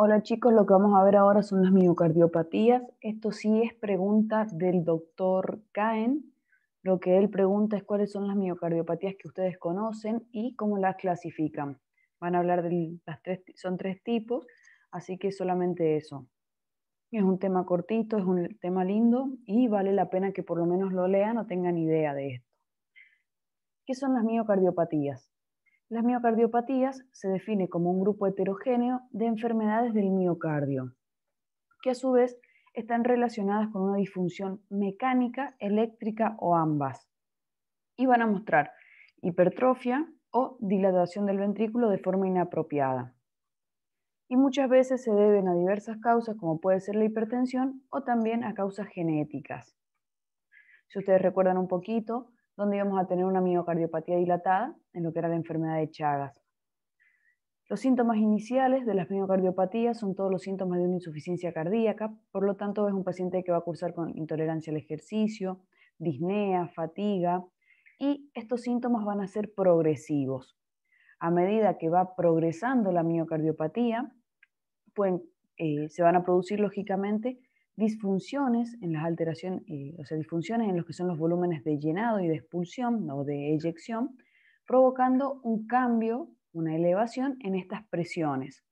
Hola chicos, lo que vamos a ver ahora son las miocardiopatías. Esto sí es pregunta del doctor Caen. Lo que él pregunta es cuáles son las miocardiopatías que ustedes conocen y cómo las clasifican. Van a hablar de son tres tipos, así que solamente eso. Es un tema cortito, es un tema lindo y vale la pena que por lo menos lo lean o tengan idea de esto. ¿Qué son las miocardiopatías? Las miocardiopatías se define como un grupo heterogéneo de enfermedades del miocardio, que a su vez están relacionadas con una disfunción mecánica, eléctrica o ambas, y van a mostrar hipertrofia o dilatación del ventrículo de forma inapropiada. Y muchas veces se deben a diversas causas, como puede ser la hipertensión o también a causas genéticas. Si ustedes recuerdan un poquito, donde íbamos a tener una miocardiopatía dilatada, en lo que era la enfermedad de Chagas. Los síntomas iniciales de las miocardiopatías son todos los síntomas de una insuficiencia cardíaca, por lo tanto es un paciente que va a cursar con intolerancia al ejercicio, disnea, fatiga, y estos síntomas van a ser progresivos. A medida que va progresando la miocardiopatía, se van a producir lógicamente disfunciones en las alteraciones, disfunciones en los que son los volúmenes de llenado y de expulsión o de eyección, provocando un cambio, una elevación en estas presiones.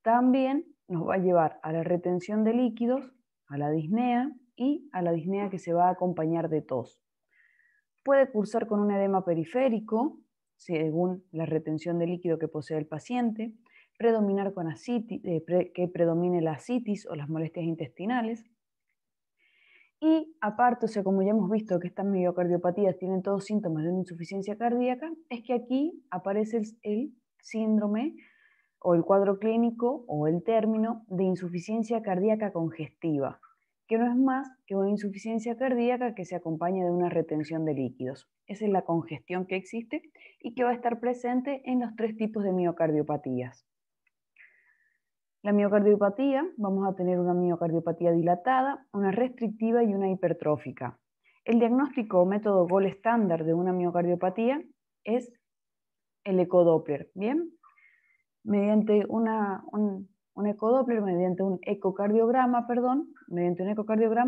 También nos va a llevar a la retención de líquidos, a la disnea y a la disnea que se va a acompañar de tos. Puede cursar con un edema periférico, según la retención de líquido que posee el paciente, predominar con que predomine la ascitis o las molestias intestinales. Y aparte, como ya hemos visto que estas miocardiopatías tienen todos síntomas de una insuficiencia cardíaca, es que aquí aparece el síndrome o el cuadro clínico o el término de insuficiencia cardíaca congestiva, que no es más que una insuficiencia cardíaca que se acompaña de una retención de líquidos. Esa es la congestión que existe y que va a estar presente en los tres tipos de miocardiopatías. La miocardiopatía, vamos a tener una miocardiopatía dilatada, una restrictiva y una hipertrófica. El diagnóstico o método gold estándar de una miocardiopatía es el ecodoppler, ¿bien? Mediante un ecodoppler, mediante un ecocardiograma,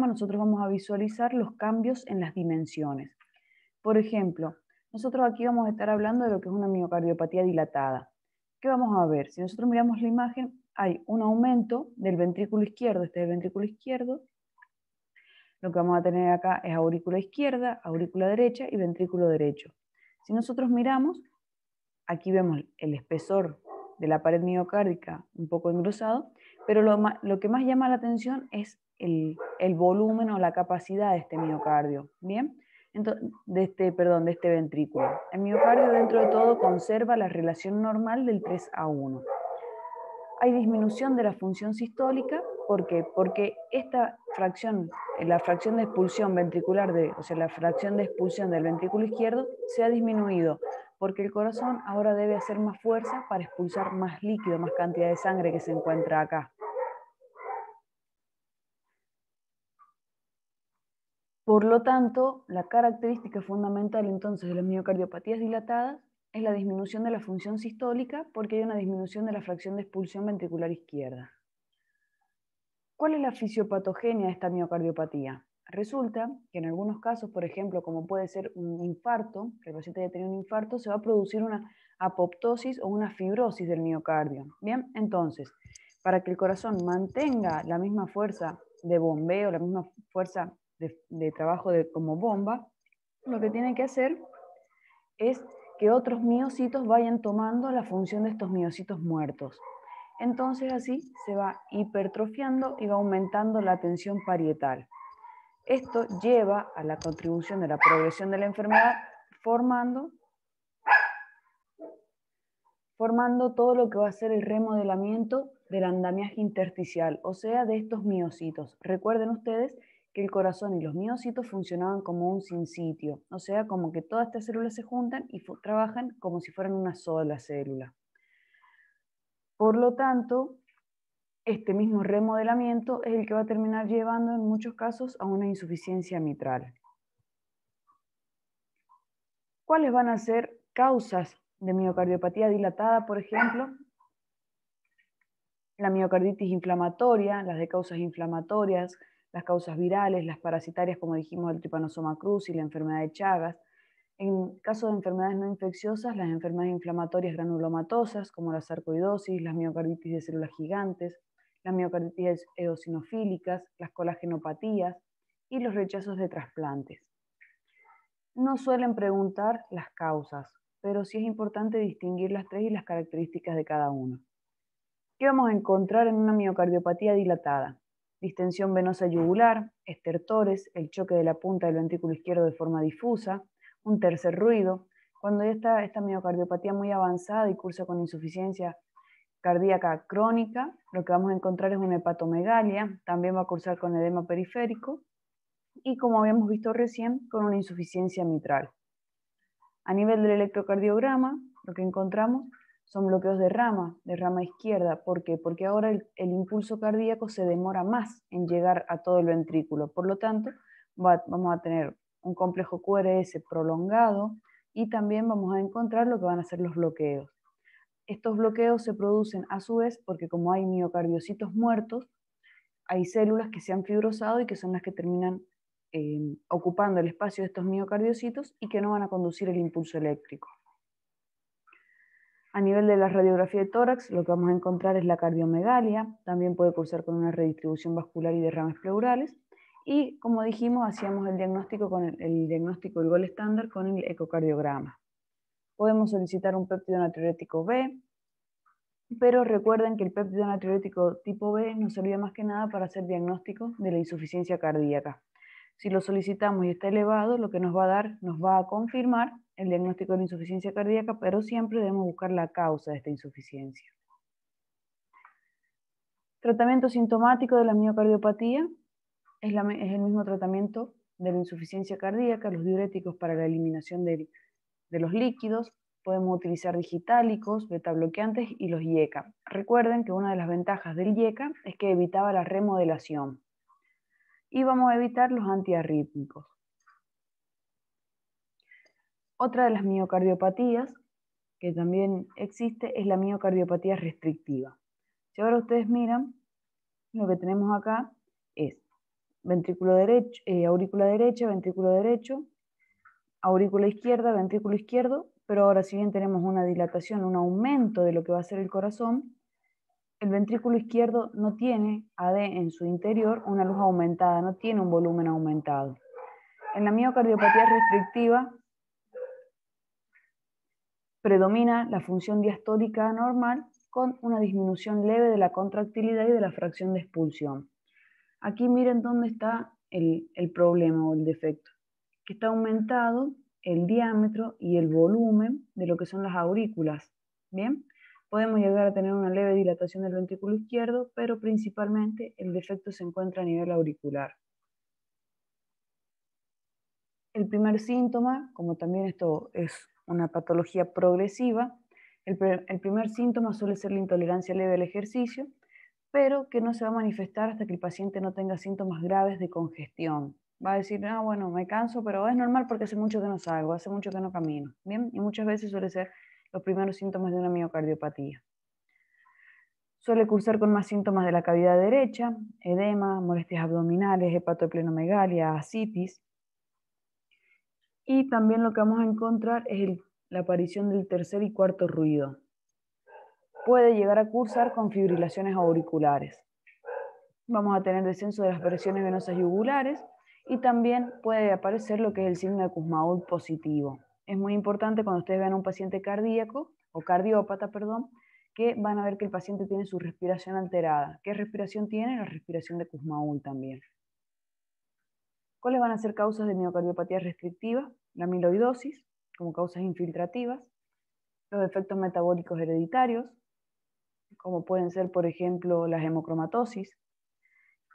nosotros vamos a visualizar los cambios en las dimensiones. Por ejemplo, nosotros aquí vamos a estar hablando de lo que es una miocardiopatía dilatada. ¿Qué vamos a ver? Si nosotros miramos la imagen, hay un aumento del ventrículo izquierdo, este es el ventrículo izquierdo. Lo que vamos a tener acá es aurícula izquierda, aurícula derecha y ventrículo derecho. Si nosotros miramos, aquí vemos el espesor de la pared miocárdica un poco engrosado, pero lo que más llama la atención es el volumen o la capacidad de este miocardio, ¿bien? Entonces, de este ventrículo. El miocardio dentro de todo conserva la relación normal del 3:1. Hay disminución de la función sistólica, ¿por qué? Porque esta fracción, la fracción de expulsión ventricular, la fracción de expulsión del ventrículo izquierdo se ha disminuido, porque el corazón ahora debe hacer más fuerza para expulsar más líquido, más cantidad de sangre que se encuentra acá. Por lo tanto, la característica fundamental entonces de las miocardiopatías dilatadas es la disminución de la función sistólica, porque hay una disminución de la fracción de expulsión ventricular izquierda. ¿Cuál es la fisiopatogenia de esta miocardiopatía? Resulta que en algunos casos, por ejemplo, como puede ser un infarto, que el paciente haya tenido un infarto, se va a producir una apoptosis o una fibrosis del miocardio. Bien, entonces, para que el corazón mantenga la misma fuerza de bombeo, la misma fuerza de trabajo como bomba, lo que tiene que hacer es que otros miocitos vayan tomando la función de estos miocitos muertos. Entonces así se va hipertrofiando y va aumentando la tensión parietal. Esto lleva a la contribución de la progresión de la enfermedad formando todo lo que va a ser el remodelamiento del andamiaje intersticial, o sea, de estos miocitos. Recuerden ustedes que el corazón y los miocitos funcionaban como un sinsitio, o sea, como que todas estas células se juntan y trabajan como si fueran una sola célula. Por lo tanto, este mismo remodelamiento es el que va a terminar llevando en muchos casos a una insuficiencia mitral. ¿Cuáles van a ser causas de miocardiopatía dilatada, por ejemplo? La miocarditis inflamatoria, las de causas inflamatorias, las causas virales, las parasitarias, como dijimos, el Trypanosoma cruzi, la enfermedad de Chagas. En caso de enfermedades no infecciosas, las enfermedades inflamatorias granulomatosas, como la sarcoidosis, las miocarditis de células gigantes, las miocarditis eosinofílicas, las colagenopatías y los rechazos de trasplantes. No suelen preguntar las causas, pero sí es importante distinguir las tres y las características de cada uno. ¿Qué vamos a encontrar en una miocardiopatía dilatada? Distensión venosa yugular, estertores, el choque de la punta del ventrículo izquierdo de forma difusa, un tercer ruido. Cuando ya está esta miocardiopatía muy avanzada y cursa con insuficiencia cardíaca crónica, lo que vamos a encontrar es una hepatomegalia, también va a cursar con edema periférico y, como habíamos visto recién, con una insuficiencia mitral. A nivel del electrocardiograma, lo que encontramos son bloqueos de rama izquierda. ¿Por qué? Porque ahora el impulso cardíaco se demora más en llegar a todo el ventrículo. Por lo tanto, vamos a tener un complejo QRS prolongado y también vamos a encontrar lo que van a ser los bloqueos. Estos bloqueos se producen a su vez porque, como hay miocardiocitos muertos, hay células que se han fibrosado y que son las que terminan ocupando el espacio de estos miocardiocitos y que no van a conducir el impulso eléctrico. A nivel de la radiografía de tórax, lo que vamos a encontrar es la cardiomegalia, también puede cursar con una redistribución vascular y derrames pleurales, y como dijimos, hacíamos el diagnóstico el gol estándar con el ecocardiograma. Podemos solicitar un péptido natriurético B, pero recuerden que el péptido natriurético tipo B nos servía más que nada para hacer diagnóstico de la insuficiencia cardíaca. Si lo solicitamos y está elevado, lo que nos va a dar, nos va a confirmar el diagnóstico de la insuficiencia cardíaca, pero siempre debemos buscar la causa de esta insuficiencia. Tratamiento sintomático de la miocardiopatía es el mismo tratamiento de la insuficiencia cardíaca, los diuréticos para la eliminación de los líquidos. Podemos utilizar digitálicos, betabloqueantes y los IECA. Recuerden que una de las ventajas del IECA es que evitaba la remodelación. Y vamos a evitar los antiarrítmicos. Otra de las miocardiopatías que también existe es la miocardiopatía restrictiva. Si ahora ustedes miran, lo que tenemos acá es ventrículo derecho, aurícula derecha, ventrículo derecho, aurícula izquierda, ventrículo izquierdo, pero ahora si bien tenemos una dilatación, un aumento de lo que va a ser el corazón, el ventrículo izquierdo no tiene AD en su interior una luz aumentada, no tiene un volumen aumentado. En la miocardiopatía restrictiva predomina la función diastólica normal con una disminución leve de la contractilidad y de la fracción de expulsión. Aquí miren dónde está el problema o el defecto, que está aumentado el diámetro y el volumen de lo que son las aurículas. Bien, podemos llegar a tener una leve dilatación del ventrículo izquierdo, pero principalmente el defecto se encuentra a nivel auricular. El primer síntoma, como también esto es una patología progresiva, el primer síntoma suele ser la intolerancia leve al ejercicio, pero que no se va a manifestar hasta que el paciente no tenga síntomas graves de congestión. Va a decir, bueno, me canso, pero es normal porque hace mucho que no salgo, hace mucho que no camino. ¿Bien? Y muchas veces suele ser los primeros síntomas de una miocardiopatía. Suele cursar con más síntomas de la cavidad derecha, edema, molestias abdominales, hepatoplenomegalia, ascitis. Y también lo que vamos a encontrar es la aparición del tercer y cuarto ruido. Puede llegar a cursar con fibrilaciones auriculares. Vamos a tener descenso de las presiones venosas yugulares y también puede aparecer lo que es el signo de Kussmaul positivo. Es muy importante cuando ustedes vean a un paciente cardíaco o cardiópata, perdón, que van a ver que el paciente tiene su respiración alterada. ¿Qué respiración tiene? La respiración de Kussmaul también. ¿Cuáles van a ser causas de miocardiopatía restrictiva? La amiloidosis, como causas infiltrativas, los defectos metabólicos hereditarios, como pueden ser, por ejemplo, la hemocromatosis.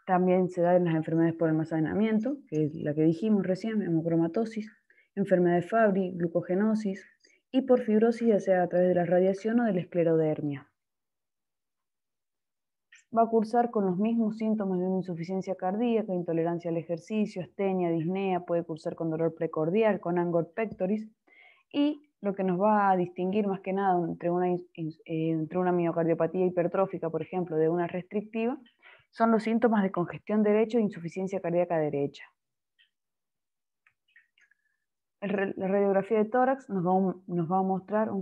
También se da en las enfermedades por almacenamiento, que es la que dijimos recién, hemocromatosis, enfermedad de Fabry, glucogenosis, y por fibrosis, ya sea a través de la radiación o de la esclerodermia. Va a cursar con los mismos síntomas de una insuficiencia cardíaca, intolerancia al ejercicio, astenia, disnea, puede cursar con dolor precordial, con angor pectoris, y lo que nos va a distinguir más que nada entre una miocardiopatía hipertrófica, por ejemplo, de una restrictiva, son los síntomas de congestión derecha e insuficiencia cardíaca derecha. La radiografía de tórax nos va a mostrar un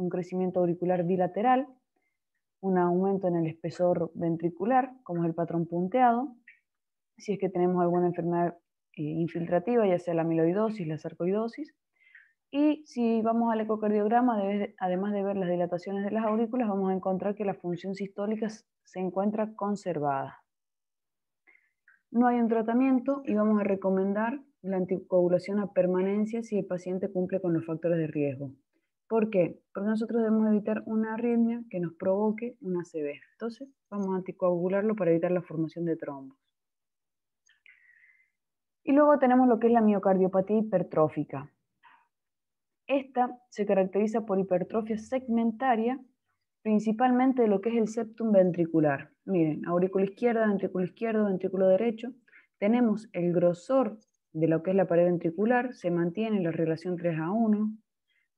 crecimiento auricular bilateral, un aumento en el espesor ventricular, como es el patrón punteado, si es que tenemos alguna enfermedad infiltrativa, ya sea la amiloidosis, la sarcoidosis, y si vamos al ecocardiograma, además de ver las dilataciones de las aurículas, vamos a encontrar que la función sistólica se encuentra conservada. No hay un tratamiento y vamos a recomendar la anticoagulación a permanencia si el paciente cumple con los factores de riesgo. ¿Por qué? Porque nosotros debemos evitar una arritmia que nos provoque una ACV. Entonces, vamos a anticoagularlo para evitar la formación de trombos. Y luego tenemos lo que es la miocardiopatía hipertrófica. Esta se caracteriza por hipertrofia segmentaria, principalmente de lo que es el septum ventricular. Miren, aurícula izquierda, ventrículo derecho. Tenemos el grosor de lo que es la pared ventricular, se mantiene la relación 3:1,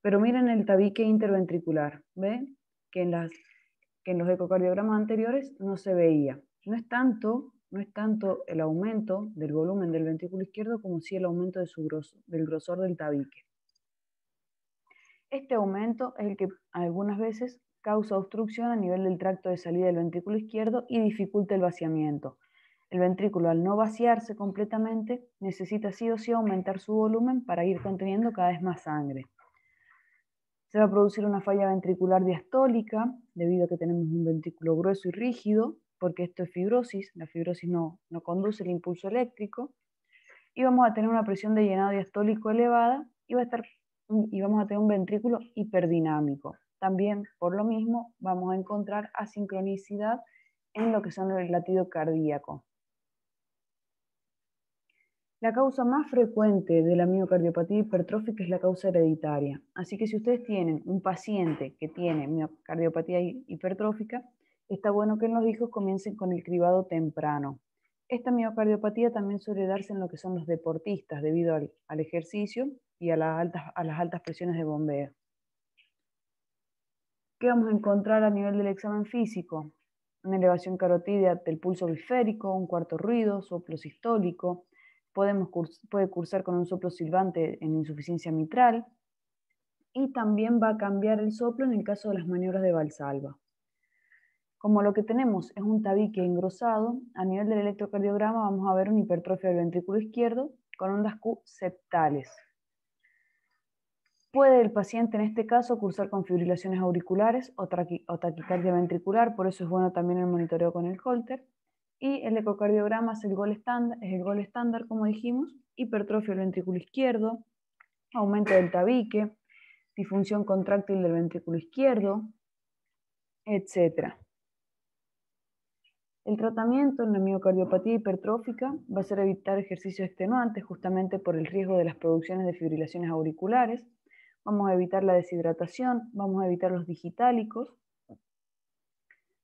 pero miren el tabique interventricular, ¿ven? Que en los ecocardiogramas anteriores no se veía. No es tanto el aumento del volumen del ventrículo izquierdo como sí el aumento del grosor del tabique. Este aumento es el que algunas veces causa obstrucción a nivel del tracto de salida del ventrículo izquierdo y dificulta el vaciamiento. El ventrículo, al no vaciarse completamente, necesita sí o sí aumentar su volumen para ir conteniendo cada vez más sangre. Se va a producir una falla ventricular diastólica, debido a que tenemos un ventrículo grueso y rígido, porque esto es fibrosis, la fibrosis no conduce el impulso eléctrico, y vamos a tener una presión de llenado diastólico elevada y vamos a tener un ventrículo hiperdinámico. También, por lo mismo, vamos a encontrar asincronicidad en lo que son el latido cardíaco. La causa más frecuente de la miocardiopatía hipertrófica es la causa hereditaria. Así que si ustedes tienen un paciente que tiene miocardiopatía hipertrófica, está bueno que en los hijos comiencen con el cribado temprano. Esta miocardiopatía también suele darse en lo que son los deportistas debido al ejercicio y a las altas presiones de bombeo. ¿Qué vamos a encontrar a nivel del examen físico? Una elevación carotídea del pulso bisférico, un cuarto ruido, soplo sistólico. Puede cursar con un soplo silbante en insuficiencia mitral, y también va a cambiar el soplo en el caso de las maniobras de Valsalva. Como lo que tenemos es un tabique engrosado, a nivel del electrocardiograma vamos a ver una hipertrofia del ventrículo izquierdo con ondas Q septales. Puede el paciente en este caso cursar con fibrilaciones auriculares o taquicardia ventricular, por eso es bueno también el monitoreo con el Holter. Y el ecocardiograma es el gol estándar, como dijimos, hipertrofia del ventrículo izquierdo, aumento del tabique, disfunción contráctil del ventrículo izquierdo, etc. El tratamiento en la miocardiopatía hipertrófica va a ser evitar ejercicios extenuantes justamente por el riesgo de las producciones de fibrilaciones auriculares. Vamos a evitar la deshidratación, vamos a evitar los digitálicos,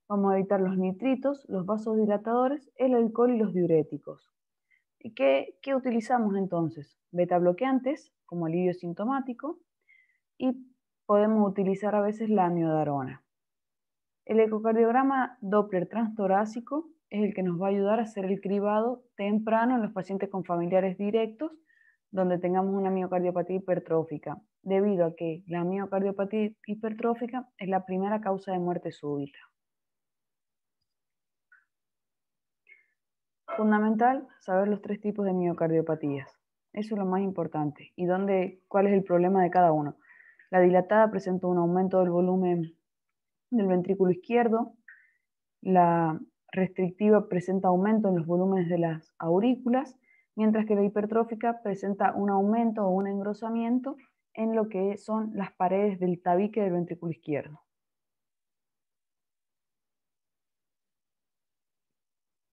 vamos a evitar los nitritos, los vasodilatadores, el alcohol y los diuréticos. ¿Y qué utilizamos entonces? Beta bloqueantes como alivio sintomático, y podemos utilizar a veces la amiodarona. El ecocardiograma Doppler transtorácico es el que nos va a ayudar a hacer el cribado temprano en los pacientes con familiares directos donde tengamos una miocardiopatía hipertrófica, debido a que la miocardiopatía hipertrófica es la primera causa de muerte súbita. Fundamental saber los 3 tipos de miocardiopatías. Eso es lo más importante. ¿Y cuál es el problema de cada uno? La dilatada presenta un aumento del volumen del ventrículo izquierdo. La restrictiva presenta aumento en los volúmenes de las aurículas, mientras que la hipertrófica presenta un aumento o un engrosamiento en lo que son las paredes del tabique del ventrículo izquierdo.